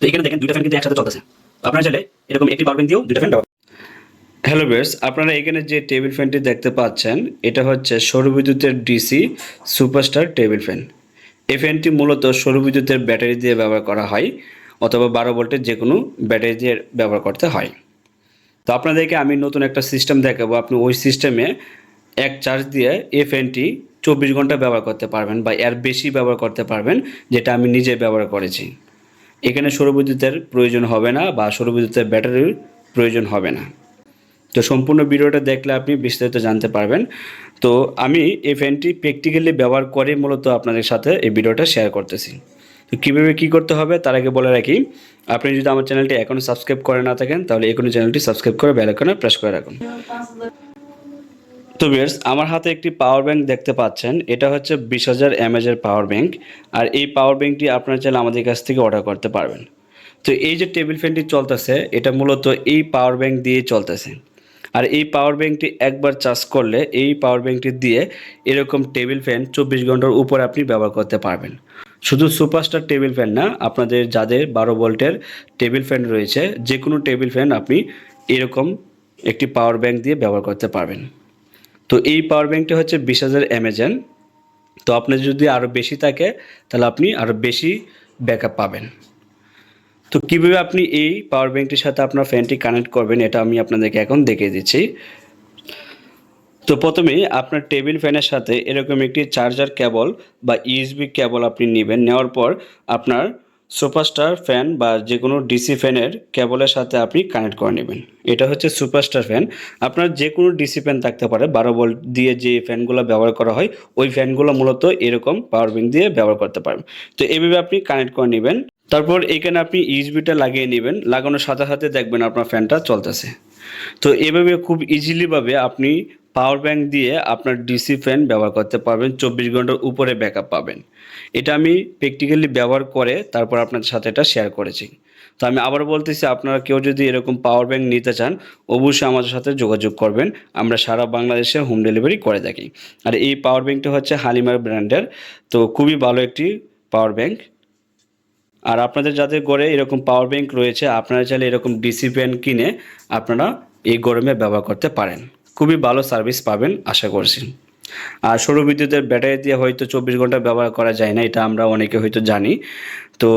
তো এখানে দেখেন দুইটা ফ্যান কিন্তু একসাথে চলতেছে। আপনারা চাইলে এরকম একটি পাওয়ার ব্যাংক দিয়েও দুইটা ফ্যান হ্যালো ভিউয়ার্স, আপনারা এখানে যে টেবিল ফ্যানটি দেখতে পাচ্ছেন এটা হচ্ছে সৌরবিদ্যুতের ডিসি সুপারস্টার টেবিল ফ্যান। এই ফ্যানটি মূলত সৌরবিদ্যুতের ব্যাটারি দিয়ে ব্যবহার করা হয় অথবা 12 ভোল্টের যে কোনো ব্যাটারি দিয়ে ব্যবহার করতে হয়। তো আপনাদেরকে আমি নতুন একটা সিস্টেম দেখাবো, আপনি ওই সিস্টেমে এক চার্জ দিয়ে এই ফ্যানটি 24 ঘন্টা ব্যবহার করতে পারবেন বা এর বেশি ব্যবহার করতে পারবেন, যেটা আমি নিজে ব্যবহার করেছি। এখানে সৌরবিদ্যুতের প্রয়োজন হবে না বা সৌরবিদ্যুতের ব্যাটারির প্রয়োজন হবে না। তো সম্পূর্ণ ভিডিওটা দেখলে আপনি বিস্তারিত জানতে পারবেন। তো আমি এই ফ্যানটি প্র্যাকটিক্যালি ব্যবহার করে মূলত আপনাদের সাথে এই ভিডিওটা শেয়ার করতেছি। তো কীভাবে কী করতে হবে তার আগে বলে রাখি, আপনি যদি আমার চ্যানেলটি এখনও সাবস্ক্রাইব করে না থাকেন তাহলে এখনই চ্যানেলটি সাবস্ক্রাইব করে বেল আইকনে প্রেস করে রাখুন। তো ভিউয়ার্স, আমার হাতে একটি পাওয়ার ব্যাংক দেখতে পাচ্ছেন, এটা হচ্ছে 20,000 mAh পাওয়ার ব্যাংক। আর এই পাওয়ার ব্যাংকটি আপনারা চাইলে আমাদের কাছ থেকে অর্ডার করতে পারবেন। তো এই যে টেবিল ফ্যানটি চলতেছে এটা মূলত এই পাওয়ার ব্যাংক দিয়ে চলতেছে। আর এই পাওয়ার ব্যাংকটি একবার চার্জ করলে এই পাওয়ার ব্যাংকটি দিয়ে এরকম টেবিল ফ্যান 24 ঘন্টার উপর আপনি ব্যবহার করতে পারবেন। শুধু সুপারস্টার টেবিল ফ্যান না, আপনাদের যাদের 12 ভোল্টের টেবিল ফ্যান রয়েছে যে কোনো টেবিল ফ্যান আপনি এরকম একটি পাওয়ার ব্যাংক দিয়ে ব্যবহার করতে পারবেন। তো এই পাওয়ার ব্যাংকটি হচ্ছে 20,000 mAh। তো আপনার যদি আরও বেশি থাকে তাহলে আপনি আরও বেশি ব্যাকআপ পাবেন। তো কীভাবে আপনি এই পাওয়ার ব্যাংকটির সাথে আপনার ফ্যানটি কানেক্ট করবেন এটা আমি আপনাদেরকে এখন দেখিয়ে দিচ্ছি। তো প্রথমেই আপনার টেবিল ফ্যানের সাথে এরকম একটি চার্জার কেবল বা ইউএসবি কেবল আপনি নেবেন। নেওয়ার পর আপনার সুপারস্টার ফ্যান বা যে কোনো ডিসি ফ্যানের কেবলের সাথে আপনি কানেক্ট করে নেবেন। এটা হচ্ছে সুপারস্টার ফ্যান। আপনার যে কোনো ডিসি ফ্যান থাকতে পারে, 12 ভোল্ট দিয়ে যে ফ্যানগুলো ব্যবহার করা হয় ওই ফ্যানগুলো মূলত এরকম পাওয়ার ব্যাংক দিয়ে ব্যবহার করতে পারবেন। তো এইভাবে আপনি কানেক্ট করে নেবেন। তারপর এখানে আপনি ইউএসবিটা লাগিয়ে নেবেন, লাগানোর সাথে সাথে দেখবেন আপনার ফ্যানটা চলতেছে। তো এভাবে খুব ইজিলিভাবে আপনি পাওয়ার ব্যাংক দিয়ে আপনার ডিসি ফ্যান ব্যবহার করতে পারবেন, 24 ঘন্টার উপরে ব্যাকআপ পাবেন। এটা আমি প্র্যাকটিক্যালি ব্যবহার করে তারপর আপনাদের সাথে এটা শেয়ার করেছি। তো আমি আবার বলতেছি, আপনারা কেউ যদি এরকম পাওয়ার ব্যাংক নিতে চান অবশ্যই আমাদের সাথে যোগাযোগ করবেন। আমরা সারা বাংলাদেশে হোম ডেলিভারি করে থাকি। আর এই পাওয়ার ব্যাংকটা হচ্ছে হালিমার ব্র্যান্ডের। তো খুবই ভালো একটি পাওয়ার ব্যাংক। আর আপনাদের যাদের ঘরে এরকম পাওয়ার ব্যাংক রয়েছে আপনারা চাইলে এরকম ডিসি ফ্যান কিনে আপনারা এই গরমে ব্যবহার করতে পারেন। খুবই ভালো সার্ভিস পাবেন আশা করছি। আর সৌরবিদ্যুতের ব্যাটারি দিয়ে হয়তো 24 ঘন্টা ব্যবহার করা যায় না, এটা আমরা অনেকে হয়তো জানি। তো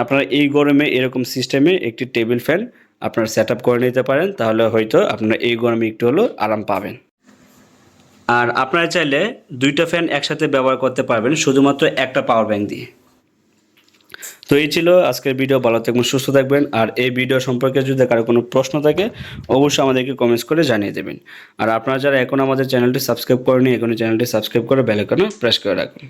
আপনারা এই গরমে এরকম সিস্টেমে একটি টেবিল ফ্যান আপনারা সেট আপ করে নিতে পারেন, তাহলে হয়তো আপনারা এই গরমে একটু হলেও আরাম পাবেন। আর আপনারা চাইলে দুইটা ফ্যান একসাথে ব্যবহার করতে পারবেন শুধুমাত্র একটা পাওয়ার ব্যাংক দিয়ে। তো এই ছিল আজকের ভিডিও। ভালো থাকবেন, সুস্থ থাকবেন। আর এই ভিডিও সম্পর্কে যদি কারো কোনো প্রশ্ন থাকে অবশ্যই আমাদেরকে কমেন্টস করে জানিয়ে দেবেন। আর আপনারা যারা এখন আমাদের চ্যানেলটি সাবস্ক্রাইব করেনি এখনই চ্যানেলটি সাবস্ক্রাইব করে বেল আইকনে প্রেস করে রাখুন।